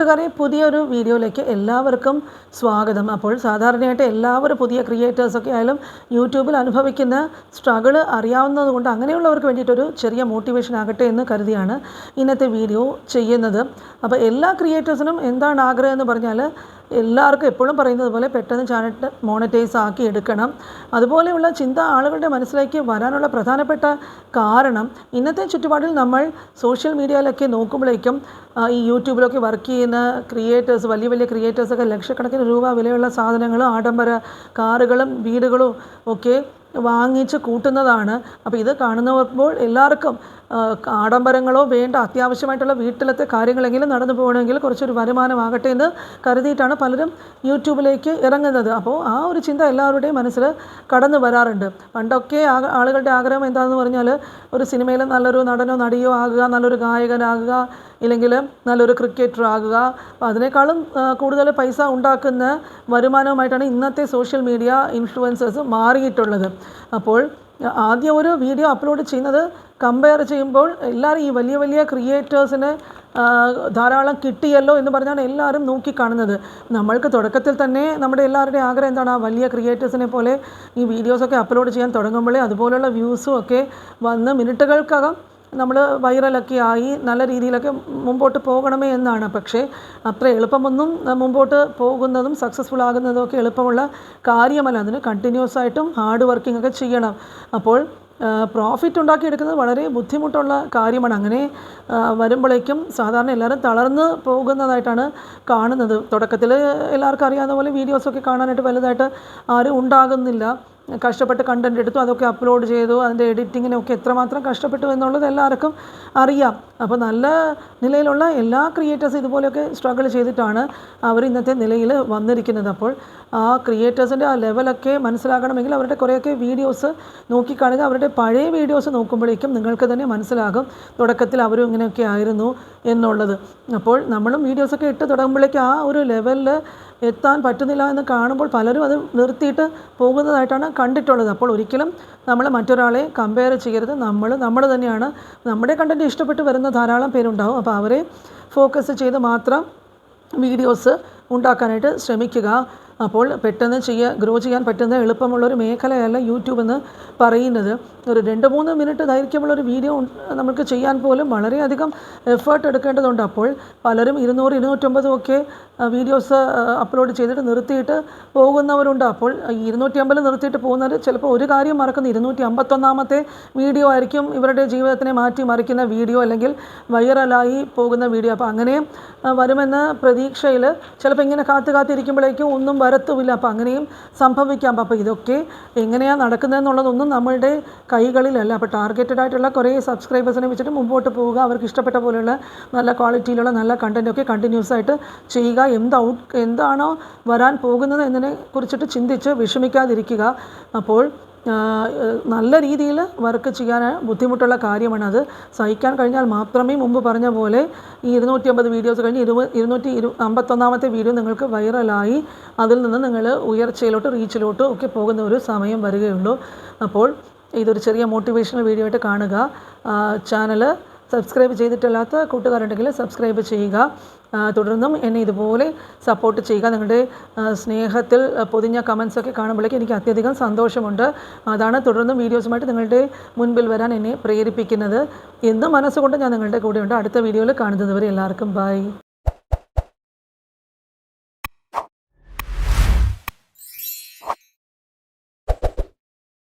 കൂട്ടുകാരെ, പുതിയൊരു വീഡിയോയിലേക്ക് എല്ലാവർക്കും സ്വാഗതം. അപ്പോൾ സാധാരണയായിട്ട് എല്ലാവരും പുതിയ ക്രിയേറ്റേഴ്സൊക്കെ ആയാലും യൂട്യൂബിൽ അനുഭവിക്കുന്ന സ്ട്രഗിൾ അറിയാവുന്നത് കൊണ്ട് അങ്ങനെയുള്ളവർക്ക് വേണ്ടിയിട്ടൊരു ചെറിയ മോട്ടിവേഷൻ ആകട്ടെ എന്ന് കരുതിയാണ് ഇന്നത്തെ വീഡിയോ ചെയ്യുന്നത്. അപ്പോൾ എല്ലാ ക്രിയേറ്റേഴ്സിനും എന്താണ് ആഗ്രഹം എന്ന് പറഞ്ഞാൽ, എല്ലാവർക്കും എപ്പോഴും പറയുന്നത് പോലെ പെട്ടെന്ന് ചാനൽ മോണിറ്റൈസ് ആക്കി എടുക്കണം. അതുപോലെയുള്ള ചിന്ത ആളുകളുടെ മനസ്സിലേക്ക് വരാനുള്ള പ്രധാനപ്പെട്ട കാരണം, ഇന്നത്തെ ചുറ്റുപാടിൽ നമ്മൾ സോഷ്യൽ മീഡിയയിലൊക്കെ നോക്കുമ്പോഴേക്കും ഈ യൂട്യൂബിലൊക്കെ വർക്ക് ചെയ്യുന്ന ക്രിയേറ്റേഴ്സ്, വലിയ വലിയ ക്രിയേറ്റേഴ്സൊക്കെ ലക്ഷക്കണക്കിന് രൂപ വിലയുള്ള സാധനങ്ങളും ആഡംബര കാറുകളും വീടുകളും ഒക്കെ വാങ്ങിച്ച് കൂട്ടുന്നതാണ്. അപ്പോൾ ഇത് കാണുന്നപ്പോൾ എല്ലാവർക്കും ആഡംബരങ്ങളോ വേണ്ട, അത്യാവശ്യമായിട്ടുള്ള വീട്ടിലത്തെ കാര്യങ്ങളെങ്കിലും നടന്നു പോകണമെങ്കിൽ കുറച്ചൊരു വരുമാനമാകട്ടെ എന്ന് കരുതിയിട്ടാണ് പലരും യൂട്യൂബിലേക്ക് ഇറങ്ങുന്നത്. അപ്പോൾ ആ ഒരു ചിന്ത എല്ലാവരുടെയും മനസ്സിൽ കടന്നു വരാറുണ്ട്. പണ്ടൊക്കെ ആളുകളുടെ ആഗ്രഹം എന്താണെന്ന് പറഞ്ഞാൽ, ഒരു സിനിമയിൽ നല്ലൊരു നടനോ നടിയോ ആകുക, നല്ലൊരു ഗായകനാകുക, ഇല്ലെങ്കിൽ നല്ലൊരു ക്രിക്കറ്റർ ആകുക. അപ്പോൾ അതിനേക്കാളും കൂടുതൽ പൈസ ഉണ്ടാക്കുന്ന വരുമാനവുമായിട്ടാണ് ഇന്നത്തെ സോഷ്യൽ മീഡിയ ഇൻഫ്ലുവൻസേഴ്സ് മാറിയിട്ടുള്ളത്. അപ്പോൾ ആദ്യം ഒരു വീഡിയോ അപ്ലോഡ് ചെയ്യുന്നത് കമ്പയർ ചെയ്യുമ്പോൾ എല്ലാവരും ഈ വലിയ വലിയ ക്രിയേറ്റേഴ്സിന് ധാരാളം കിട്ടിയല്ലോ എന്ന് പറഞ്ഞാണ് എല്ലാവരും നോക്കിക്കാണുന്നത്. നമ്മൾക്ക് തുടക്കത്തിൽ തന്നെ നമ്മുടെ എല്ലാവരുടെയും ആഗ്രഹം എന്താണ്, ആ വലിയ ക്രിയേറ്റേഴ്സിനെ പോലെ ഈ വീഡിയോസൊക്കെ അപ്ലോഡ് ചെയ്യാൻ തുടങ്ങുമ്പോഴേ അതുപോലുള്ള വ്യൂസും ഒക്കെ വന്ന് മിനിറ്റുകൾക്കകം നമ്മൾ വൈറലൊക്കെ ആയി നല്ല രീതിയിലൊക്കെ മുമ്പോട്ട് പോകണമേ എന്നാണ്. പക്ഷേ അത്ര എളുപ്പമൊന്നും മുമ്പോട്ട് പോകുന്നതും സക്സസ്ഫുൾ ആകുന്നതും ഒക്കെ എളുപ്പമുള്ള കാര്യമല്ല. അതിന് കണ്ടിന്യൂസ് ആയിട്ടും ഹാർഡ് വർക്കിംഗ് ഒക്കെ ചെയ്യണം. അപ്പോൾ പ്രോഫിറ്റ് ഉണ്ടാക്കിയെടുക്കുന്നത് വളരെ ബുദ്ധിമുട്ടുള്ള കാര്യമാണ്. അങ്ങനെ വരുമ്പോഴേക്കും സാധാരണ എല്ലാവരും തളർന്ന് പോകുന്നതായിട്ടാണ് കാണുന്നത്. തുടക്കത്തിൽ എല്ലാവർക്കും അറിയാവുന്ന പോലെ വീഡിയോസൊക്കെ കാണാനായിട്ട് വലുതായിട്ട് ആരും ഉണ്ടാകുന്നില്ല. കഷ്ടപ്പെട്ട് കണ്ടൻറ് എടുത്തു, അതൊക്കെ അപ്ലോഡ് ചെയ്തു, അതിൻ്റെ എഡിറ്റിങ്ങിനൊക്കെ എത്രമാത്രം കഷ്ടപ്പെട്ടു എന്നുള്ളത് എല്ലാവർക്കും അറിയാം. അപ്പോൾ നല്ല നിലയിലുള്ള എല്ലാ ക്രിയേറ്റേഴ്സും ഇതുപോലെയൊക്കെ സ്ട്രഗിൾ ചെയ്തിട്ടാണ് അവർ ഇന്നത്തെ നിലയിൽ വന്നിരിക്കുന്നത്. അപ്പോൾ ആ ക്രിയേറ്റേഴ്സിൻ്റെ ആ ലെവലൊക്കെ മനസ്സിലാക്കണമെങ്കിൽ അവരുടെ കുറേയൊക്കെ വീഡിയോസ് നോക്കിക്കാണുക. അവരുടെ പഴയ വീഡിയോസ് നോക്കുമ്പോഴേക്കും നിങ്ങൾക്ക് തന്നെ മനസ്സിലാകും തുടക്കത്തിൽ അവരും ഇങ്ങനെയൊക്കെ ആയിരുന്നു എന്നുള്ളത്. അപ്പോൾ നമ്മളും വീഡിയോസൊക്കെ ഇട്ട് തുടങ്ങുമ്പോഴേക്കും ആ ഒരു ലെവലിൽ എത്താൻ പറ്റുന്നില്ല എന്ന് കാണുമ്പോൾ പലരും അത് നിർത്തിയിട്ട് പോകുന്നതായിട്ടാണ് കണ്ടിട്ടുള്ളത്. അപ്പോൾ ഒരിക്കലും നമ്മൾ മറ്റൊരാളെ കമ്പയർ ചെയ്യരുത്. നമ്മൾ തന്നെയാണ്. നമ്മുടെ കണ്ടൻറ്റ് ഇഷ്ടപ്പെട്ട് വരുന്ന ധാരാളം പേരുണ്ടാവും. അപ്പോൾ അവരെ ഫോക്കസ് ചെയ്ത് മാത്രം വീഡിയോസ് ഉണ്ടാക്കാനായിട്ട് ശ്രമിക്കുക. അപ്പോൾ പെട്ടെന്ന് ഗ്രോ ചെയ്യാൻ പറ്റുന്ന എളുപ്പമുള്ളൊരു മേഖലയല്ല യൂട്യൂബ് എന്ന് പറയുന്നത്. ഒരു 2-3 മിനിറ്റ് ദൈർഘ്യമുള്ളൊരു വീഡിയോ നമുക്ക് ചെയ്യാൻ പോലും വളരെയധികം എഫേർട്ട് എടുക്കേണ്ടതുണ്ട്. അപ്പോൾ പലരും 200-250 ഒക്കെ വീഡിയോസ് അപ്ലോഡ് ചെയ്തിട്ട് നിർത്തിയിട്ട് പോകുന്നവരുണ്ട്. അപ്പോൾ 250 നിർത്തിയിട്ട് പോകുന്നവർ ചിലപ്പോൾ ഒരു കാര്യം മറക്കുന്ന 251-ാമത്തെ വീഡിയോ ആയിരിക്കും ഇവരുടെ ജീവിതത്തിനെ മാറ്റി മറിക്കുന്ന വീഡിയോ, അല്ലെങ്കിൽ വൈറലായി പോകുന്ന വീഡിയോ. അപ്പോൾ അങ്ങനെ വരുമെന്ന പ്രതീക്ഷയിൽ ചിലപ്പോൾ ഇങ്ങനെ കാത്തിരിക്കുമ്പോഴേക്കും ഒന്നും വരത്തുമില്ല. അപ്പോൾ അങ്ങനെയും സംഭവിക്കാം. അപ്പോൾ ഇതൊക്കെ എങ്ങനെയാണ് നടക്കുന്നതെന്നുള്ളതൊന്നും നമ്മളുടെ കൈകളിലല്ല. അപ്പോൾ ടാർഗറ്റഡ് ആയിട്ടുള്ള കുറേ സബ്സ്ക്രൈബേഴ്സിനെ വെച്ചിട്ട് മുമ്പോട്ട് പോവുക, അവർക്ക് ഇഷ്ടപ്പെട്ട പോലെയുള്ള നല്ല ക്വാളിറ്റിയിലുള്ള നല്ല കണ്ടൻറ്റൊക്കെ കണ്ടിന്യൂസ് ആയിട്ട് ചെയ്യുക. എന്താണോ വരാൻ പോകുന്നത് എന്നതിനെ കുറിച്ചിട്ട് ചിന്തിച്ച് വിഷമിക്കാതിരിക്കുക. അപ്പോൾ നല്ല രീതിയിൽ വർക്ക് ചെയ്യാൻ ബുദ്ധിമുട്ടുള്ള കാര്യമാണ്. അത് സഹിക്കാൻ കഴിഞ്ഞാൽ മാത്രമേ മുമ്പ് പറഞ്ഞ പോലെ ഈ 250 വീഡിയോസ് കഴിഞ്ഞ് 251-ാമത്തെ വീഡിയോ നിങ്ങൾക്ക് വൈറലായി അതിൽ നിന്ന് നിങ്ങൾ ഉയർച്ചയിലോട്ട് റീച്ചിലോട്ട് ഒക്കെ പോകുന്ന ഒരു സമയം വരികയുള്ളൂ. അപ്പോൾ ഇതൊരു ചെറിയ മോട്ടിവേഷണൽ വീഡിയോ ആയിട്ട് കാണുക. ചാനൽ സബ്സ്ക്രൈബ് ചെയ്തിട്ടില്ലാത്ത കൂട്ടുകാരുണ്ടെങ്കിൽ സബ്സ്ക്രൈബ് ചെയ്യുക. തുടർന്നും എന്നെ ഇതുപോലെ സപ്പോർട്ട് ചെയ്യുക. നിങ്ങളുടെ സ്നേഹത്തിൽ പൊതിഞ്ഞ കമൻസൊക്കെ കാണുമ്പോഴേക്കും എനിക്ക് അത്യധികം സന്തോഷമുണ്ട്. അതാണ് തുടർന്നും വീഡിയോസുമായിട്ട് നിങ്ങളുടെ മുൻപിൽ വരാൻ എന്നെ പ്രേരിപ്പിക്കുന്നത്. എന്നും മനസ്സുകൊണ്ട് ഞാൻ നിങ്ങളുടെ കൂടെയുണ്ട്. അടുത്ത വീഡിയോയിൽ കാണുന്നത് വരെ എല്ലാവർക്കും ബൈ.